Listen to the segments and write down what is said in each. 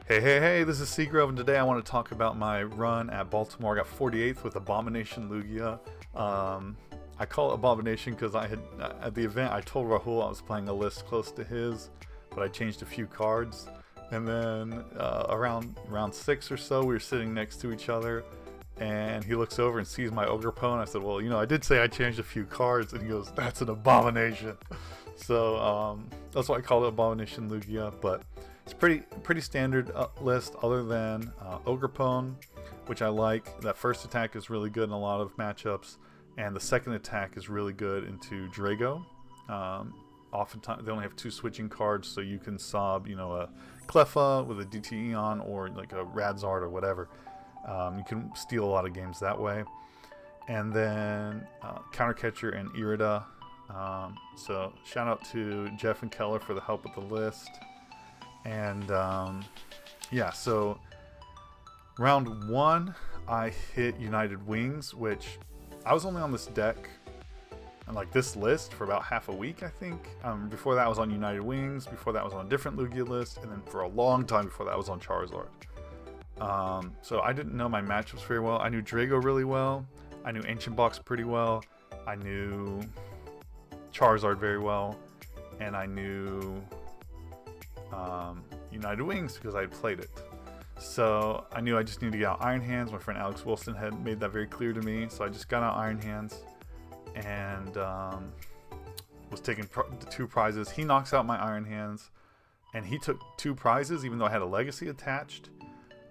Hey, this is Seagrove, and today I want to talk about my run at Baltimore. I got 48th with Abomination Lugia. I call it Abomination because at the event, I told Rahul I was playing a list close to his, but I changed a few cards. And then around round 6 or so, we were sitting next to each other, and he looks over and sees my Ogre Pwn. I said, well, I did say I changed a few cards, and he goes, that's an Abomination. So that's why I call it Abomination Lugia, but it's pretty standard list other than Ogre Pwn, which I like. That first attack is really good in a lot of matchups, and the second attack is really good into Drago. Oftentimes they only have 2 switching cards, so you can sob, a Cleffa with a DTE on, or like a Radzard or whatever. You can steal a lot of games that way. And then Countercatcher and Irida. So shout out to Jeff and Keller for the help with the list. And yeah, so round 1, I hit United Wings, which I was only on this deck and like this list for about half a week, I think. Before that, I was on United Wings. Before that, I was on a different Lugia list, and then for a long time before that, I was on Charizard. So I didn't know my matchups very well. I knew Drago really well. I knew Ancient Box pretty well. I knew Charizard very well, and I knew United Wings because I had played it. So I knew I just needed to get out Iron Hands. My friend Alex Wilson had made that very clear to me. So I just got out Iron Hands and was taking 2 prizes. He knocks out my Iron Hands, and he took 2 prizes even though I had a legacy attached.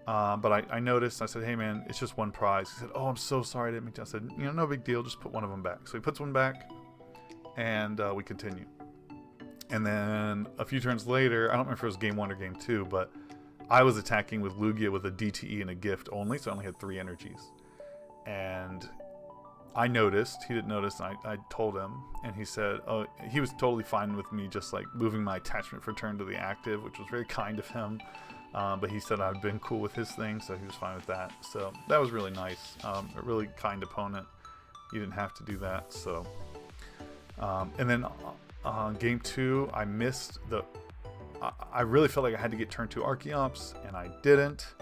But I noticed, I said, hey man, it's just 1 prize. He said, oh, I'm so sorry I didn't make that. I said, no big deal, just put one of them back. So he puts one back, and we continue. And then a few turns later, I don't remember if it was game 1 or game 2, but I was attacking with Lugia with a DTE and a gift only, so I only had 3 energies. And I noticed, he didn't notice, and I told him, and he said, oh, he was totally fine with me just like moving my attachment for turn to the active, which was very kind of him. But he said I'd been cool with his thing, so he was fine with that. So that was really nice. A really kind opponent. He didn't have to do that. So, and then game 2, I missed the. I really felt like I had to get turn 2 Archeops, and I didn't.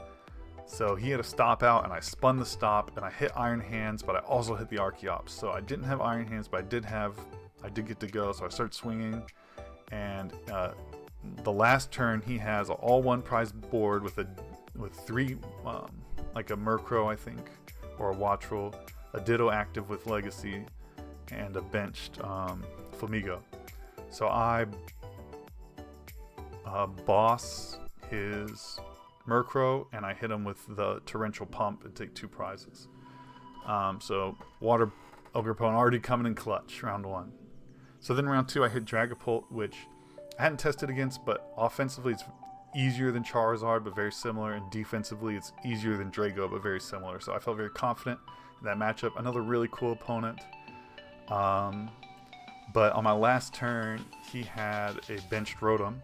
So he had a stop out, and I spun the stop, and I hit Iron Hands, but I also hit the Archeops. So I didn't have Iron Hands, but I did get to go. So I started swinging, and the last turn he has an all 1 prize board with 3 like a Murkrow, I think, or a Wattrel, a Ditto active with Legacy, and a benched Flamigo. So I boss his Murkrow, and I hit him with the Torrential Pump and take 2 prizes. So Water Ogre Pwn already coming in clutch, round 1. So then round 2, I hit Dragapult, which I hadn't tested against, but offensively it's easier than Charizard, but very similar, and defensively it's easier than Drago, but very similar. So I felt very confident in that matchup. Another really cool opponent. But on my last turn, he had a benched Rotom,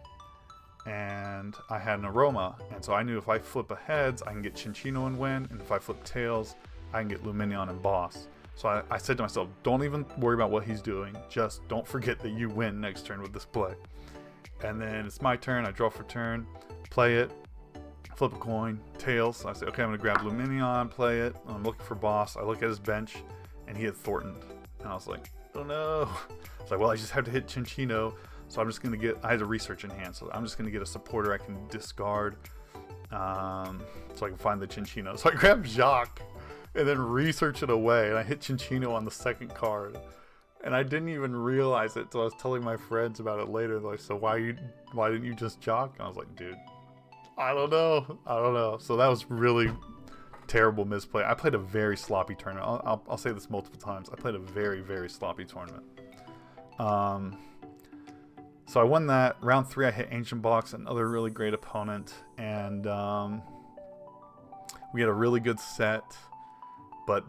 and I had an Aroma, and so I knew if I flip a heads, I can get Chinchino and win, and if I flip tails, I can get Lumineon and boss. So I said to myself, don't even worry about what he's doing, just don't forget that you win next turn with this play. And then it's my turn, I draw for turn, play it, flip a coin, tails. So I say, okay, I'm going to grab Lumineon, play it. I'm looking for boss. I look at his bench, and he had Thornton. And I was like, oh no. It's like, well, I just have to hit Chinchino, so I'm just going to get, I had a research in hand, so I'm just going to get a supporter I can discard, so I can find the Chinchino. So I grab Jacques, and then research it away, and I hit Chinchino on the second card. And I didn't even realize it until I was telling my friends about it later. They're like, so why didn't you just jock? And I was like, dude, I don't know. So that was really terrible misplay. I played a very sloppy tournament. I'll say this multiple times. I played a very, very sloppy tournament. So I won that. Round 3, I hit Ancient Box, another really great opponent. And we had a really good set. But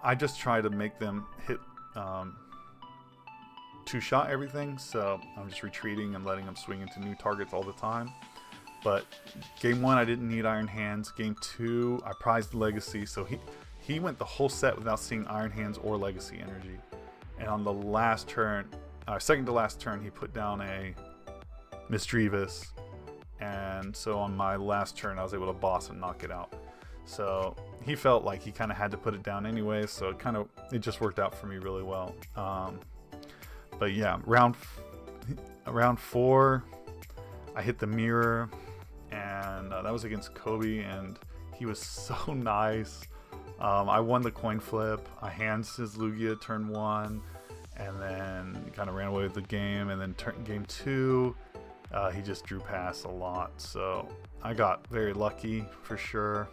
I just try to make them hit 2-shot everything, so I'm just retreating and letting them swing into new targets all the time. But game 1, I didn't need Iron Hands. Game 2, I prized Legacy, so he went the whole set without seeing Iron Hands or Legacy energy. And on the last turn, second to last turn, he put down a Misdreavus and so on my last turn I was able to boss and knock it out. So he felt like he kind of had to put it down anyway, so it just worked out for me really well. But yeah, round 4 I hit the mirror, and that was against Kobe, and he was so nice. I won the coin flip. I hands his Lugia turn 1, and then kind of ran away with the game. And then game 2, he just drew past a lot. So I got very lucky for sure.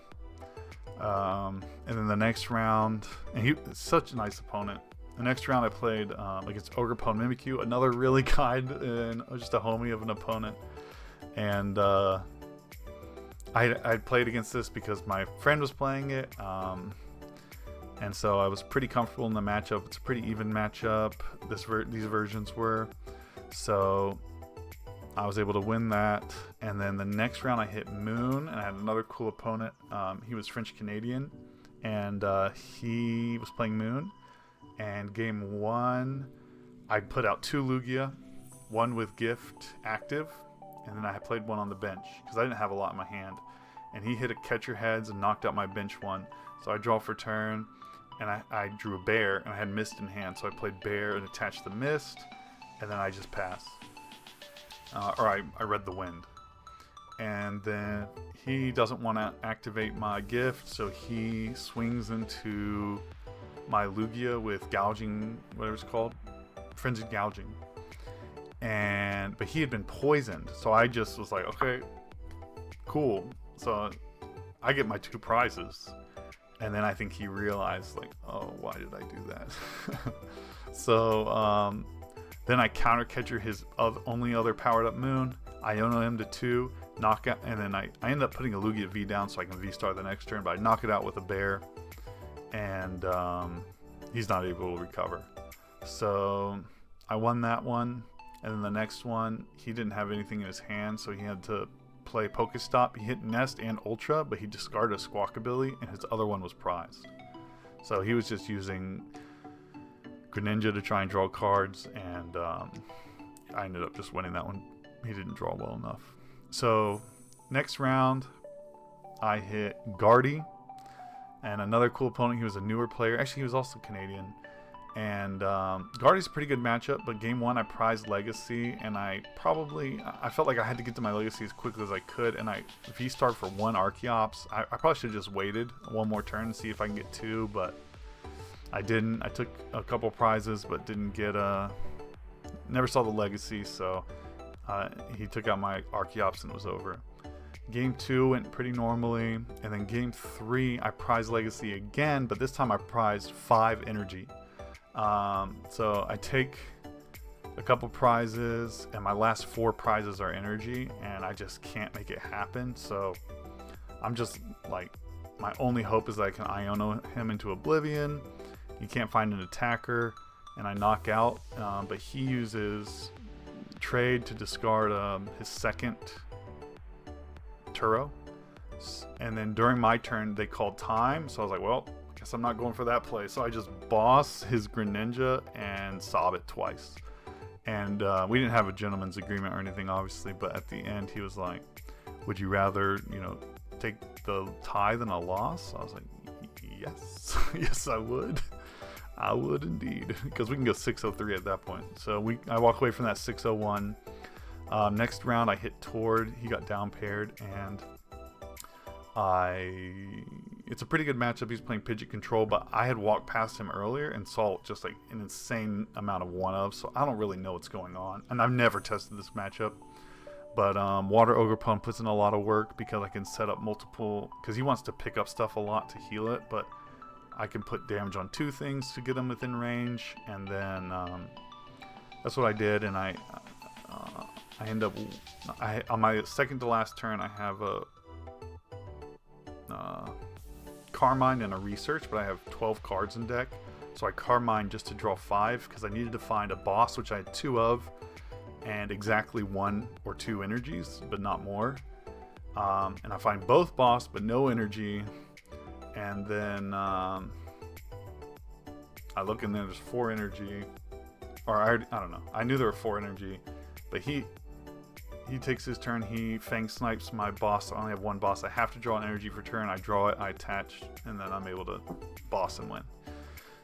And then the next round, and he's such a nice opponent. The next round I played against Ogrepone Mimikyu, another really kind and just a homie of an opponent. And I played against this because my friend was playing it, and so I was pretty comfortable in the matchup. It's a pretty even matchup. These versions were, so I was able to win that. And then the next round I hit Moon, and I had another cool opponent. He was French Canadian, and he was playing Moon. And game 1, I put out 2 Lugia, 1 with gift active, and then I played 1 on the bench because I didn't have a lot in my hand. And he hit a catcher heads and knocked out my bench 1. So I draw for turn, and I drew a bear, and I had mist in hand. So I played bear and attached the mist, and then I just pass. Or I read the wind. And then he doesn't want to activate my gift, so he swings into my Lugia with gouging, whatever it's called, frenzied gouging. But he had been poisoned, so I just was like, okay, cool. So I get my 2 prizes, and then I think he realized, like, oh, why did I do that? So then I counter catcher his only other powered up Moon. I Iono him to 2, knock out, and then I end up putting a Lugia V down so I can V-star the next turn, but I knock it out with a bear, and he's not able to recover. So I won that one, and then the next one, he didn't have anything in his hand, so he had to play Pokestop. He hit Nest and Ultra, but he discarded a Squawkabilly, and his other one was prized. So he was just using Greninja to try and draw cards, and I ended up just winning that one. He didn't draw well enough. So next round, I hit Guardy, and another cool opponent. He was a newer player. Actually, he was also Canadian. And Guardy's a pretty good matchup, but game 1 I prized Legacy, and I felt like I had to get to my Legacy as quickly as I could, and I V-starred for 1 Archeops. I probably should have just waited 1 more turn and see if I can get 2, but I didn't. I took a couple prizes, but didn't get never saw the Legacy, so he took out my Archeops and it was over. Game 2 went pretty normally, and then game 3 I prized Legacy again, but this time I prized 5 energy. So I take a couple prizes, and my last 4 prizes are energy, and I just can't make it happen. So I'm just like, my only hope is that I can Iono him into Oblivion. He can't find an attacker, and I knock out, but he uses trade to discard his second Turo, and then during my turn they called time, so I was like, well, I guess I'm not going for that play. So I just boss his Greninja and sob it twice, and we didn't have a gentleman's agreement or anything, obviously, but at the end he was like, would you rather, take the tie than a loss? I was like, yes. Yes, I would. I would indeed, because we can go 603 at that point. So I walk away from that 601. Next round I hit Tord. He got down paired, and it's a pretty good matchup. He's playing Pidgeot Control, but I had walked past him earlier and saw just like an insane amount of 1-of, so I don't really know what's going on, and I've never tested this matchup. But Water Ogrepone puts in a lot of work because I can set up multiple, because he wants to pick up stuff a lot to heal it, but I can put damage on 2 things to get him within range, and then that's what I did, and I end up, on my second to last turn, I have a Carmine and a Research, but I have 12 cards in deck, so I Carmine just to draw 5, because I needed to find a boss, which I had 2 of, and exactly 1 or 2 energies, but not more. And I find both boss, but no energy, and then I look in there, there's 4 energy, or I don't know, I knew there were 4 energy, but he he takes his turn. He fang snipes my boss. I only have one boss. I have to draw an energy for turn. I draw it, I attach, and then I'm able to boss and win.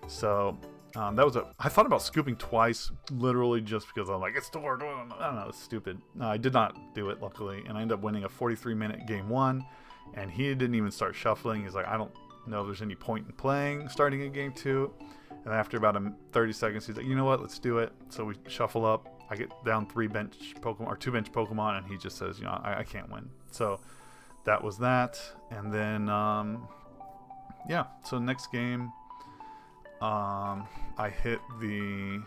So that was I thought about scooping twice, literally just because I'm like, it's the word. I don't know, it's stupid. No, I did not do it, luckily, and I ended up winning a 43-minute game 1, and he didn't even start shuffling. He's like, I don't know if there's any point in playing starting in game 2. And after about 30 seconds, he's like, you know what, let's do it. So we shuffle up. I get down 2 bench Pokemon, and he just says, you know, I can't win. So that was that. And then, yeah, so next game, I hit the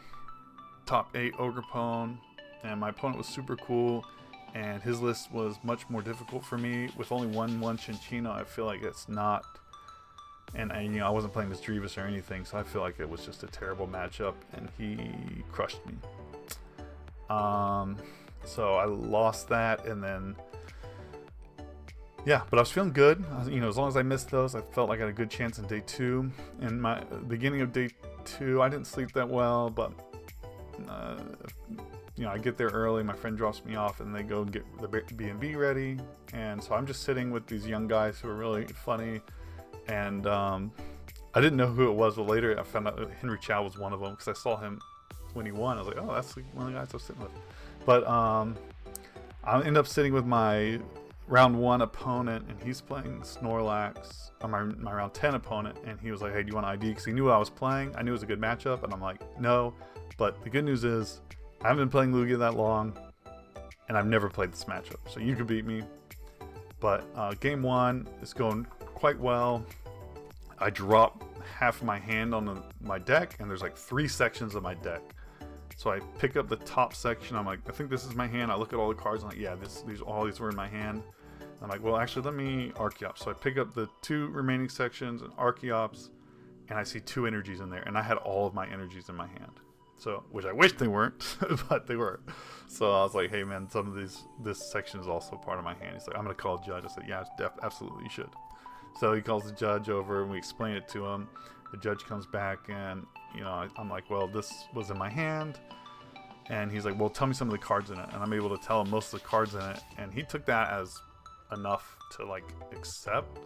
top 8 Ogrepone, and my opponent was super cool, and his list was much more difficult for me. With only one Chinchino, I feel like it's not, and you know, I wasn't playing this Drevis or anything, so I feel like it was just a terrible matchup, and he crushed me. So I lost that, and then yeah, but I was feeling good. You know, as long as I missed those, I felt like I had a good chance in day 2. In my beginning of day 2, I didn't sleep that well, but you know, I get there early. My friend drops me off, and they go get the B&B ready, and so I'm just sitting with these young guys who are really funny. And I didn't know who it was, but later I found out Henry Chow was one of them because I saw him when he won. I was like, oh, that's one of the guys I was sitting with. But I ended up sitting with my round 1 opponent, and he's playing Snorlax, or my round 10 opponent, and he was like, hey, do you want ID? Because he knew what I was playing. I knew it was a good matchup, and I'm like, no. But the good news is I haven't been playing Lugia that long, and I've never played this matchup, so you could beat me. But game 1 is going quite well. I drop half of my hand on my deck, and there's like 3 sections of my deck. So I pick up the top section. I'm like, I think this is my hand. I look at all the cards. I'm like, yeah, all these were in my hand. I'm like, well, actually, let me Archeops. So I pick up the 2 remaining sections and Archeops, and I see 2 energies in there, and I had all of my energies in my hand. So, which I wish they weren't, but they were. So I was like, hey man, some of this section is also part of my hand. He's like, I'm gonna call a judge. I said, yeah, absolutely, you should. So he calls the judge over, and we explain it to him. The judge comes back, and you know, I'm like, well, this was in my hand. And he's like, well, tell me some of the cards in it. And I'm able to tell him most of the cards in it. And he took that as enough to like accept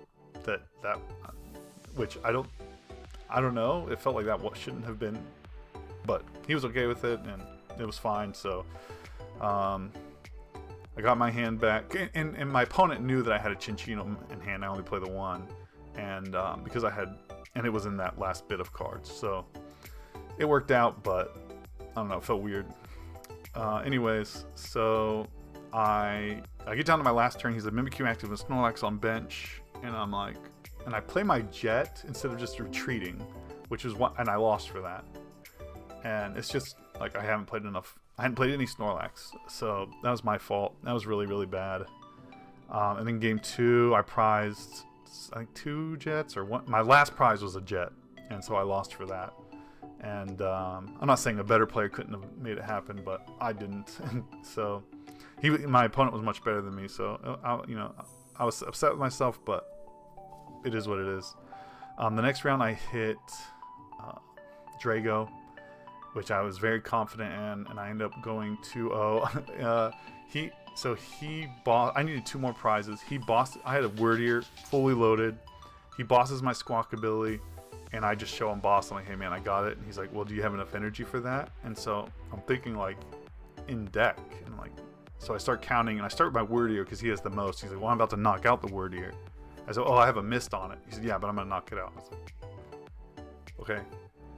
that, which I don't know. It felt like that shouldn't have been, but he was okay with it, and it was fine. So I got my hand back, and my opponent knew that I had a Chinchino in hand. I only play the 1, and because and it was in that last bit of cards, so it worked out. But I don't know, it felt weird. Anyways, so I get down to my last turn. He's a Mimikyu active and Snorlax on bench, and I'm like, and I play my Jet instead of just retreating, which is what, and I lost for that. And it's just like I hadn't played any Snorlax, so that was my fault. That was really, really bad. And then game 2, I prized I think 2 Jets, or one. My last prize was a Jet, and so I lost for that. And I'm not saying a better player couldn't have made it happen, but I didn't. So my opponent was much better than me. So I was upset with myself, but it is what it is. The next round I hit Drago, which I was very confident in, and I ended up going 2-0. I needed 2 more prizes. I had a Word Ear fully loaded. He bosses my Squawkabilly, and I just show him boss. I'm like, hey man, I got it. And he's like, well, do you have enough energy for that? And so I'm thinking like in deck, and I'm like, so I start counting, and I start with my Word Ear because he has the most. He's like, well, I'm about to knock out the Word Ear. I said, oh, I have a mist on it. He said, yeah, but I'm gonna knock it out. I was like, okay.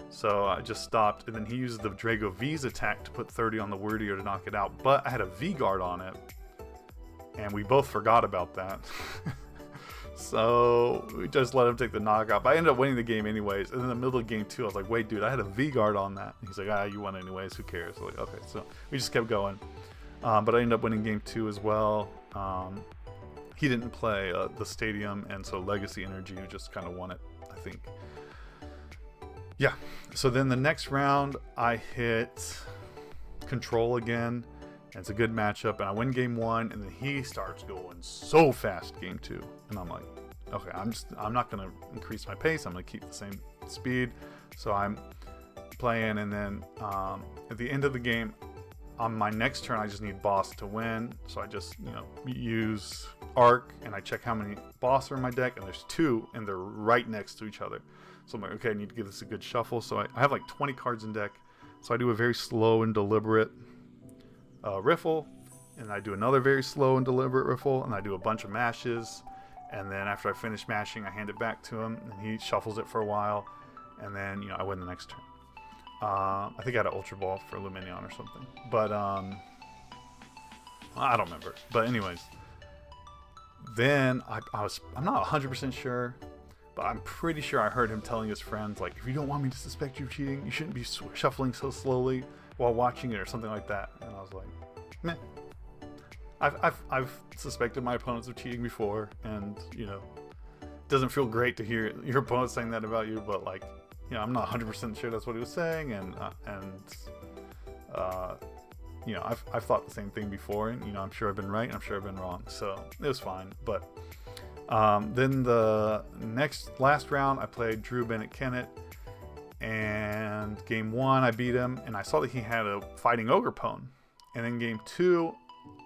So I just stopped, and then he uses the Drago V's attack to put 30 on the Word Ear to knock it out. But I had a V-Guard on it, and we both forgot about that. So we just let him take the knockout. But I ended up winning the game anyways. And in the middle of game 2, I was like, wait, dude, I had a V-Guard on that. And he's like, you won anyways, who cares? I was like, okay. So we just kept going. But I ended up winning game 2 as well. He didn't play the Stadium, and so Legacy Energy just kind of won it, I think. Yeah, so then the next round, I hit Control again, and it's a good matchup, and I win game 1, and then he starts going so fast game 2, and I'm like, okay, I'm not going to increase my pace, I'm going to keep the same speed. So I'm playing, and then at the end of the game, on my next turn, I just need boss to win. So I just, use arc, and I check how many boss are in my deck, and there's 2, and they're right next to each other. So I'm like, okay, I need to give this a good shuffle. So I have like 20 cards in deck. So I do a very slow and deliberate riffle, and I do another very slow and deliberate riffle, and I do a bunch of mashes. And then after I finish mashing, I hand it back to him, and he shuffles it for a while, and then I win the next turn. I think I had an Ultra Ball for Luminion or something, but I don't remember. But anyways, then I'm not 100% sure, but I'm pretty sure I heard him telling his friends, like, if you don't want me to suspect you of cheating, you shouldn't be shuffling so slowly while watching it, or something like that. And I was like, meh. I've suspected my opponents of cheating before, and it doesn't feel great to hear your opponent saying that about you, but like, I'm not 100% sure that's what he was saying, and I've thought the same thing before, and I'm sure I've been right, and I'm sure I've been wrong, so it was fine. But then the last round, I played Drew Bennett Kennett, and game 1 I beat him, and I saw that he had a Fighting Ogre Pwn, and then game 2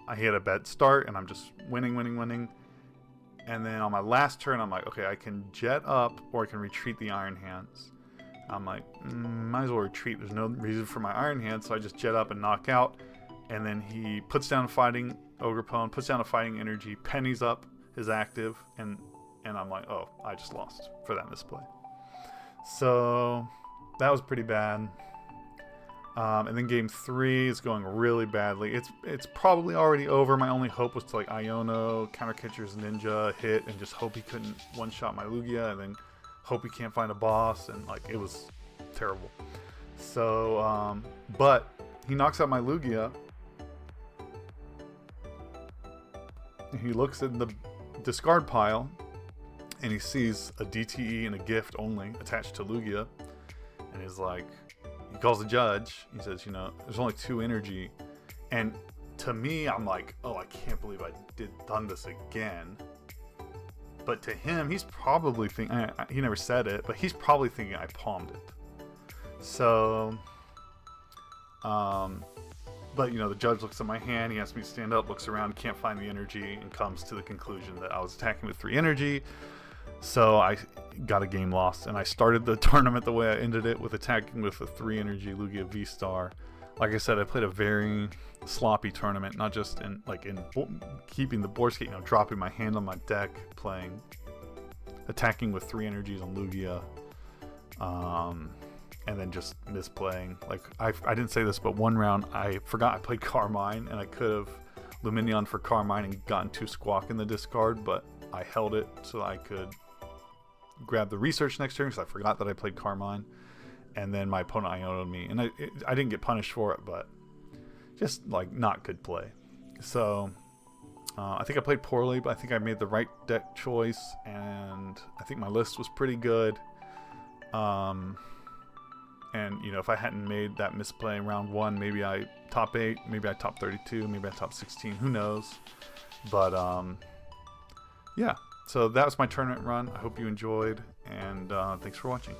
I hit a bad start, and I'm just winning. And then on my last turn, I'm like, okay, I can jet up, or I can retreat the Iron Hands. I'm like, might as well retreat. There's no reason for my Iron Hands, so I just jet up and knock out. And then he puts down Fighting Ogre Pwn, puts down a Fighting Energy, pennies up his active, and I'm like, oh, I just lost for that misplay. So that was pretty bad. And then game 3 is going really badly. It's probably already over. My only hope was to like Iono, Counter Catcher's Ninja, hit, and just hope he couldn't one-shot my Lugia, and then hope he can't find a boss, and like, it was terrible. So, but he knocks out my Lugia, and he looks in the discard pile, and he sees a DTE and a gift only attached to Lugia, and he's like, he calls the judge. He says, there's only 2 energy. And to me, I'm like, oh, I can't believe I done this again. But to him, he's probably thinking, he never said it, but he's probably thinking I palmed it. So, but the judge looks at my hand, he asks me to stand up, looks around, can't find the energy, and comes to the conclusion that I was attacking with 3 energy. So I got a game lost, and I started the tournament the way I ended it, with attacking with a 3 energy Lugia V-Star. Like I said, I played a very sloppy tournament, not just in keeping the board skate, dropping my hand on my deck, attacking with 3 energies on Lugia, and then just misplaying. Like, I didn't say this, but one round I forgot I played Carmine, and I could have Luminion for Carmine and gotten 2 Squawk in the discard, but I held it so I could grab the research next turn, because I forgot that I played Carmine, and then my opponent Iono'd me, and I didn't get punished for it, but just like, not good play. So I think I played poorly, but I think I made the right deck choice, and I think my list was pretty good. And if I hadn't made that misplay in round 1, maybe I top 8, maybe I top 32, maybe I top 16, who knows. But yeah, so that was my tournament run. I hope you enjoyed, and thanks for watching.